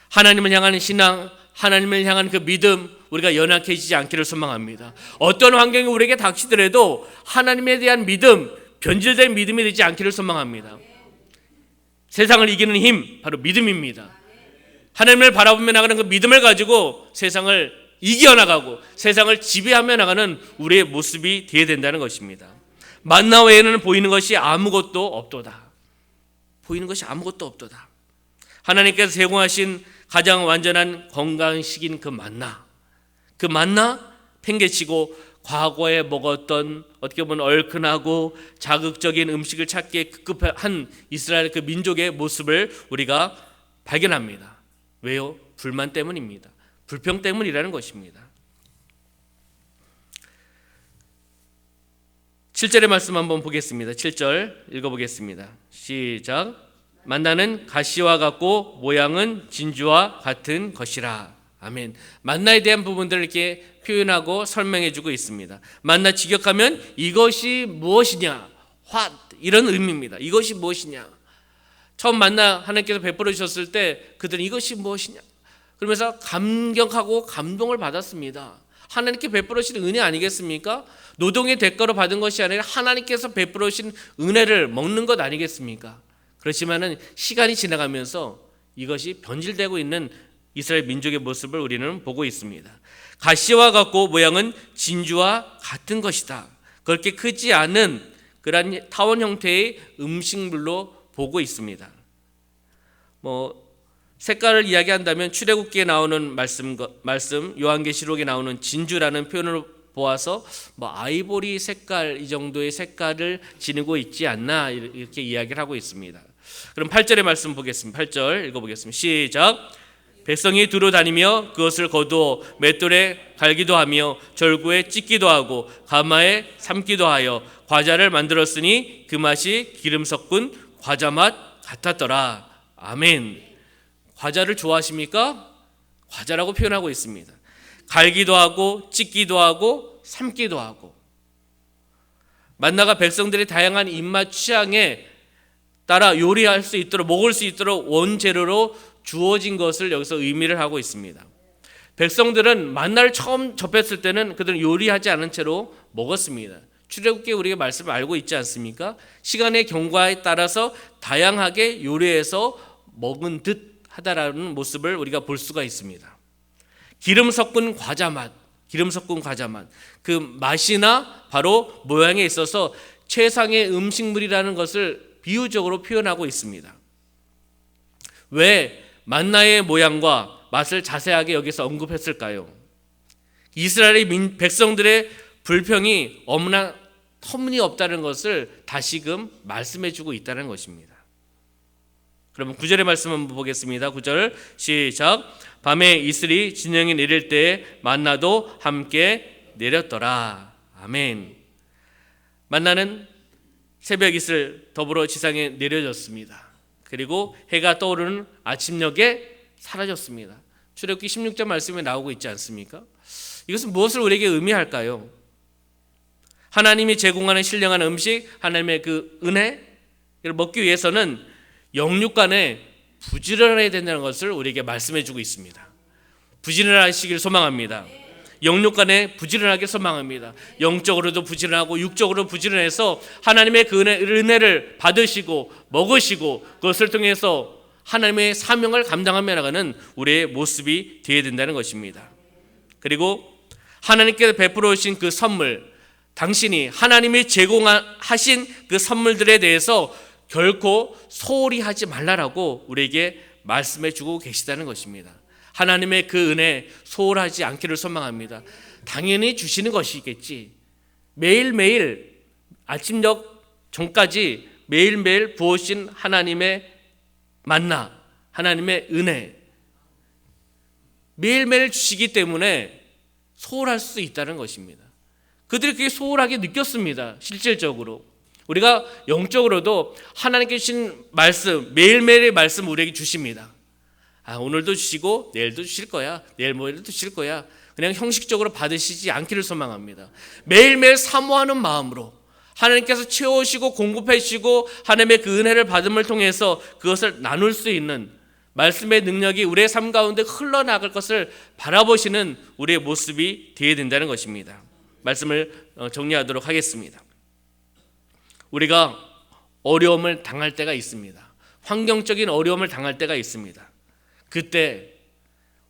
하나님을 향한 신앙, 하나님을 향한 그 믿음, 우리가 연약해지지 않기를 소망합니다. 어떤 환경이 우리에게 닥치더라도 하나님에 대한 믿음, 변질된 믿음이 되지 않기를 소망합니다. 세상을 이기는 힘, 바로 믿음입니다. 하나님을 바라보며 나가는 그 믿음을 가지고 세상을 이겨나가고 세상을 지배하며 나가는 우리의 모습이 되어야 된다는 것입니다. 만나 외에는 보이는 것이 아무것도 없도다. 보이는 것이 아무것도 없도다. 하나님께서 제공하신 가장 완전한 건강식인 그 만나 팽개치고 과거에 먹었던 어떻게 보면 얼큰하고 자극적인 음식을 찾기에 급급한 이스라엘 그 민족의 모습을 우리가 발견합니다. 왜요? 불만 때문입니다. 불평 때문이라는 것입니다. 7절의 말씀 한번 보겠습니다. 7절 읽어보겠습니다. 시작. 만나는 가시와 같고 모양은 진주와 같은 것이라. 아멘. 만나에 대한 부분들을 이렇게 표현하고 설명해주고 있습니다. 만나 직역하면 이것이 무엇이냐, what 이런 의미입니다. 이것이 무엇이냐. 처음 만나 하나님께서 베풀어 주셨을 때 그들은 이것이 무엇이냐 그러면서 감격하고 감동을 받았습니다. 하나님께 베풀어 주신 은혜 아니겠습니까? 노동의 대가로 받은 것이 아니라 하나님께서 베풀어 주신 은혜를 먹는 것 아니겠습니까? 그렇지만은 시간이 지나가면서 이것이 변질되고 있는 이스라엘 민족의 모습을 우리는 보고 있습니다. 가시와 같고 모양은 진주와 같은 것이다. 그렇게 크지 않은 그러한 타원 형태의 음식물로 보고 있습니다. 색깔을 이야기한다면 출애굽기에 나오는 말씀 요한계시록에 나오는 진주라는 표현을 보아서 아이보리 색깔 이 정도의 색깔을 지니고 있지 않나 이렇게 이야기를 하고 있습니다. 그럼 8절의 말씀 보겠습니다. 8절 읽어보겠습니다. 시작. 백성이 두루 다니며 그것을 거두어 맷돌에 갈기도 하며 절구에 찢기도 하고 가마에 삶기도 하여 과자를 만들었으니 그 맛이 기름 섞은 과자 맛 같았더라. 아멘. 과자를 좋아하십니까? 과자라고 표현하고 있습니다. 갈기도 하고 찢기도 하고 삶기도 하고 만나가 백성들의 다양한 입맛 취향에 따라 요리할 수 있도록 먹을 수 있도록 원재료로 주어진 것을 여기서 의미를 하고 있습니다. 백성들은 만나를 처음 접했을 때는 그들은 요리하지 않은 채로 먹었습니다. 출애굽기에 우리가 말씀을 알고 있지 않습니까? 시간의 경과에 따라서 다양하게 요리해서 먹은 듯 하다라는 모습을 우리가 볼 수가 있습니다. 기름 섞은 과자 맛, 그 맛이나 바로 모양에 있어서 최상의 음식물이라는 것을 비유적으로 표현하고 있습니다. 왜 만나의 모양과 맛을 자세하게 여기서 언급했을까요? 이스라엘의 백성들의 불평이 너무나 터무니없다는 것을 다시금 말씀해주고 있다는 것입니다. 그러면 9절의 말씀 한번 보겠습니다. 9절 시작. 밤에 이슬이 진영이 내릴 때 만나도 함께 내렸더라. 아멘. 만나는 새벽 이슬 더불어 지상에 내려졌습니다. 그리고 해가 떠오르는 아침녘에 사라졌습니다. 출애굽기 16절 말씀에 나오고 있지 않습니까? 이것은 무엇을 우리에게 의미할까요? 하나님이 제공하는 신령한 음식, 하나님의 그 은혜를 먹기 위해서는 영육간에 부지런해야 된다는 것을 우리에게 말씀해 주고 있습니다. 부지런하시길 소망합니다. 영육간에 부지런하게 소망합니다. 영적으로도 부지런하고 육적으로 부지런해서 하나님의 그 은혜를 받으시고 먹으시고 그것을 통해서 하나님의 사명을 감당하며 나가는 우리의 모습이 되어야 된다는 것입니다. 그리고 하나님께서 베풀어 오신 그 선물, 당신이 하나님이 제공하신 그 선물들에 대해서 결코 소홀히 하지 말라라고 우리에게 말씀해 주고 계시다는 것입니다. 하나님의 그 은혜 소홀하지 않기를 소망합니다. 당연히 주시는 것이겠지. 매일매일 아침녘 전까지 매일매일 부어주신 하나님의 만나, 하나님의 은혜 매일매일 주시기 때문에 소홀할 수 있다는 것입니다. 그들이 그게 소홀하게 느꼈습니다. 실질적으로 우리가 영적으로도 하나님께 주신 말씀, 매일매일의 말씀 우리에게 주십니다. 오늘도 주시고 내일도 주실 거야, 내일 모레도 주실 거야, 그냥 형식적으로 받으시지 않기를 소망합니다. 매일매일 사모하는 마음으로 하나님께서 채워주시고 공급해 주시고 하나님의 그 은혜를 받음을 통해서 그것을 나눌 수 있는 말씀의 능력이 우리의 삶 가운데 흘러나갈 것을 바라보시는 우리의 모습이 되어야 된다는 것입니다. 말씀을 정리하도록 하겠습니다. 우리가 어려움을 당할 때가 있습니다. 환경적인 어려움을 당할 때가 있습니다. 그때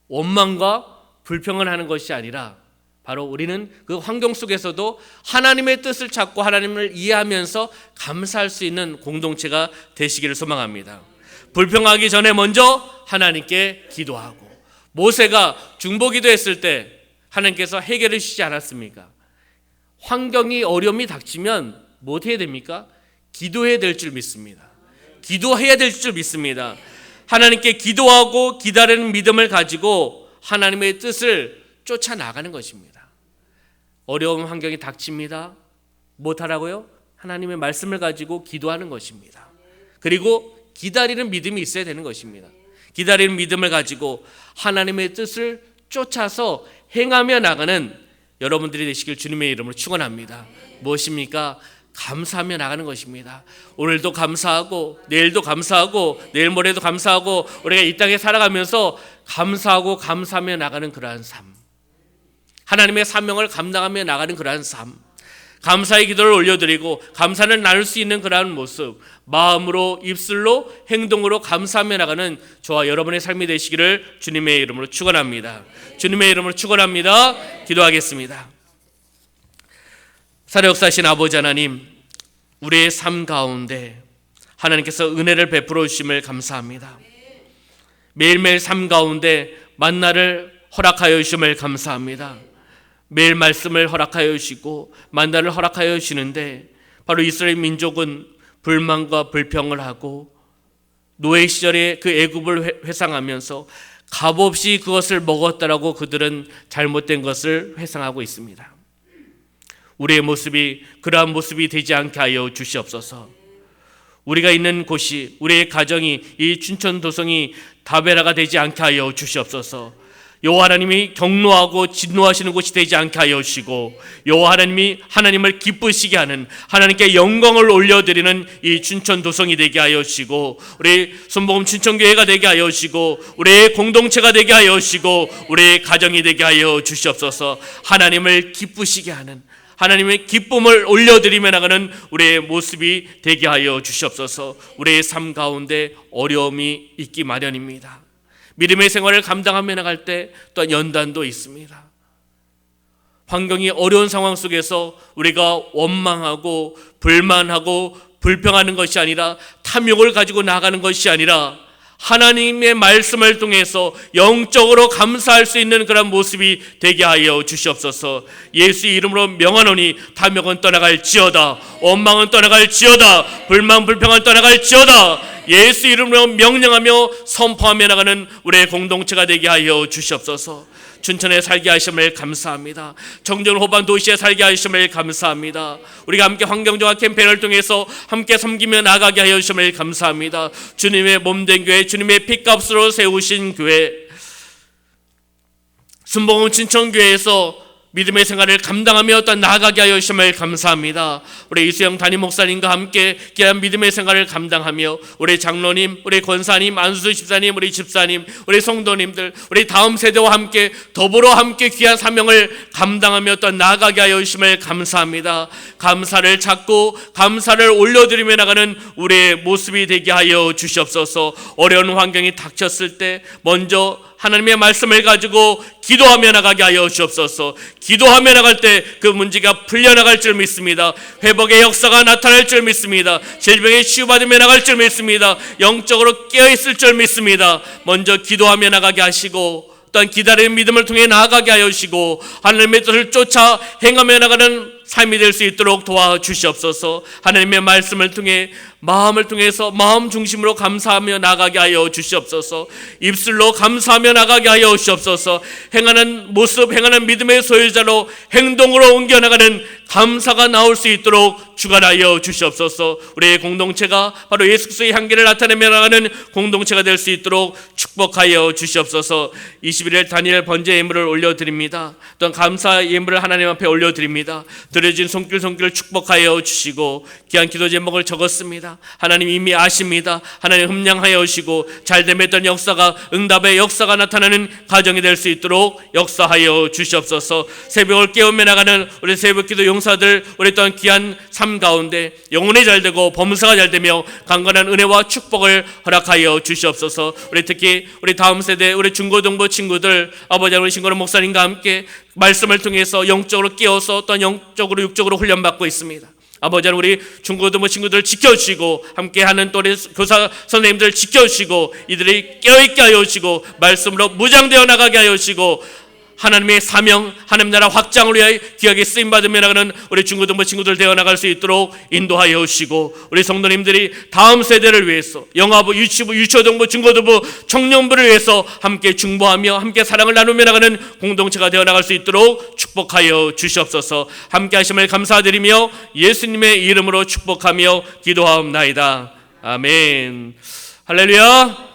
원망과 불평을 하는 것이 아니라 바로 우리는 그 환경 속에서도 하나님의 뜻을 찾고 하나님을 이해하면서 감사할 수 있는 공동체가 되시기를 소망합니다. 불평하기 전에 먼저 하나님께 기도하고, 모세가 중보기도했을 때 하나님께서 해결해 주시지 않았습니까? 환경이 어려움이 닥치면 뭐 해야 됩니까? 기도해야 될 줄 믿습니다. 기도해야 될 줄 믿습니다. 하나님께 기도하고 기다리는 믿음을 가지고 하나님의 뜻을 쫓아나가는 것입니다. 어려운 환경이 닥칩니다. 못하라고요? 하나님의 말씀을 가지고 기도하는 것입니다. 그리고 기다리는 믿음이 있어야 되는 것입니다. 기다리는 믿음을 가지고 하나님의 뜻을 쫓아서 행하며 나가는 여러분들이 되시길 주님의 이름으로 축원합니다. 무엇입니까? 감사하며 나가는 것입니다. 오늘도 감사하고 내일도 감사하고 내일 모레도 감사하고 우리가 이 땅에 살아가면서 감사하고 감사하며 나가는 그러한 삶, 하나님의 사명을 감당하며 나가는 그러한 삶, 감사의 기도를 올려드리고 감사를 나눌 수 있는 그러한 모습, 마음으로 입술로 행동으로 감사하며 나가는 저와 여러분의 삶이 되시기를 주님의 이름으로 축원합니다. 주님의 이름으로 축원합니다. 기도하겠습니다. 살아 역사하신 아버지 하나님, 우리의 삶 가운데 하나님께서 은혜를 베풀어 주심을 감사합니다. 매일매일 삶 가운데 만나를 허락하여 주심을 감사합니다. 매일 말씀을 허락하여 주시고 만나를 허락하여 주시는데, 바로 이스라엘 민족은 불만과 불평을 하고 노예 시절에 그 애굽을 회상하면서 값없이 그것을 먹었다라고 그들은 잘못된 것을 회상하고 있습니다. 우리의 모습이 그러한 모습이 되지 않게 하여 주시옵소서. 우리가 있는 곳이, 우리의 가정이 이 춘천도성이 다베라가 되지 않게 하여 주시옵소서. 여호와 하나님이 경노하고 진노하시는 곳이 되지 않게 하여 주시고, 여호와 하나님이 하나님을 기쁘시게 하는, 하나님께 영광을 올려드리는 이 춘천도성이 되게 하여 주시고, 우리 손복음 춘천교회가 되게 하여 주시고, 우리의 공동체가 되게 하여 주시고, 우리의 가정이 되게 하여 주시옵소서. 하나님을 기쁘시게 하는, 하나님의 기쁨을 올려드리며 나가는 우리의 모습이 되게 하여 주시옵소서. 우리의 삶 가운데 어려움이 있기 마련입니다. 믿음의 생활을 감당하며 나갈 때 또한 연단도 있습니다. 환경이 어려운 상황 속에서 우리가 원망하고 불만하고 불평하는 것이 아니라, 탐욕을 가지고 나가는 것이 아니라 하나님의 말씀을 통해서 영적으로 감사할 수 있는 그런 모습이 되게 하여 주시옵소서. 예수 이름으로 명하노니 탐욕은 떠나갈지어다, 원망은 떠나갈지어다, 불만 불평은 떠나갈지어다. 예수 이름으로 명령하며 선포하며 나가는 우리의 공동체가 되게 하여 주시옵소서. 춘천에 살게 하심을 감사합니다. 정전 호반 도시에 살게 하심을 감사합니다. 우리가 함께 환경정화 캠페인을 통해서 함께 섬기며 나가게 하여 주심을 감사합니다. 주님의 몸된 교회, 주님의 피값으로 세우신 교회, 순복음 춘천교회에서 믿음의 생활을 감당하며 또 나아가게 하여 주심을 감사합니다. 우리 이수영 담임 목사님과 함께 귀한 믿음의 생활을 감당하며 우리 장로님, 우리 권사님, 안수수 집사님, 우리 집사님, 우리 성도님들, 우리 다음 세대와 함께 더불어 함께 귀한 사명을 감당하며 또 나아가게 하여 주심을 감사합니다. 감사를 찾고 감사를 올려드리며 나가는 우리의 모습이 되게 하여 주시옵소서. 어려운 환경이 닥쳤을 때 먼저 하나님의 말씀을 가지고 기도하며 나가게 하여 주옵소서. 기도하며 나갈 때 그 문제가 풀려나갈 줄 믿습니다. 회복의 역사가 나타날 줄 믿습니다. 질병에 치유받으며 나갈 줄 믿습니다. 영적으로 깨어있을 줄 믿습니다. 먼저 기도하며 나가게 하시고, 또한 기다리는 믿음을 통해 나아가게 하여 주시고, 하나님의 뜻을 쫓아 행하며 나가는 삶이 될 수 있도록 도와주시옵소서. 하나님의 말씀을 통해, 마음을 통해서 마음 중심으로 감사하며 나가게 하여 주시옵소서. 입술로 감사하며 나가게 하여 주시옵소서. 행하는 모습, 행하는 믿음의 소유자로 행동으로 옮겨나가는 감사가 나올 수 있도록 주관하여 주시옵소서. 우리의 공동체가 바로 예수 그리스도의 향기를 나타내며 나가는 공동체가 될 수 있도록 축복하여 주시옵소서. 21일 단일 번제 예물을 올려드립니다. 또한 감사 예물을 하나님 앞에 올려드립니다. 드려진 손길 축복하여 주시고, 귀한 기도 제목을 적었습니다. 있습니다. 하나님 이미 아십니다. 하나님 흠량하여 오시고 잘됨에 했던 역사가 응답의 역사가 나타나는 가정이 될 수 있도록 역사하여 주시옵소서. 새벽을 깨우며 나가는 우리 새벽기도 용사들, 우리 또한 귀한 삶 가운데 영혼이 잘되고 범사가 잘되며 강건한 은혜와 축복을 허락하여 주시옵소서. 우리 특히 우리 다음 세대 우리 중고등부 친구들, 아버지 우리 신고로 목사님과 함께 말씀을 통해서 영적으로 깨어서 또한 영적으로 육적으로 훈련받고 있습니다. 아버지 하나님 우리 중고등부 친구들 지켜주시고 함께하는 또 우리 교사 선생님들 지켜주시고 이들이 깨어있게 하여 주시고 말씀으로 무장되어 나가게 하여 주시고 하나님의 사명, 하나님 나라 확장을 위하여 귀하게 쓰임받으며 나가는 우리 중고등부 친구들 되어나갈 수 있도록 인도하여 주시고 우리 성도님들이 다음 세대를 위해서 영아부, 유치부, 유초등부, 중고등부, 청년부를 위해서 함께 중보하며 함께 사랑을 나누며 나가는 공동체가 되어나갈 수 있도록 축복하여 주시옵소서. 함께 하심을 감사드리며 예수님의 이름으로 축복하며 기도하옵나이다. 아멘. 할렐루야.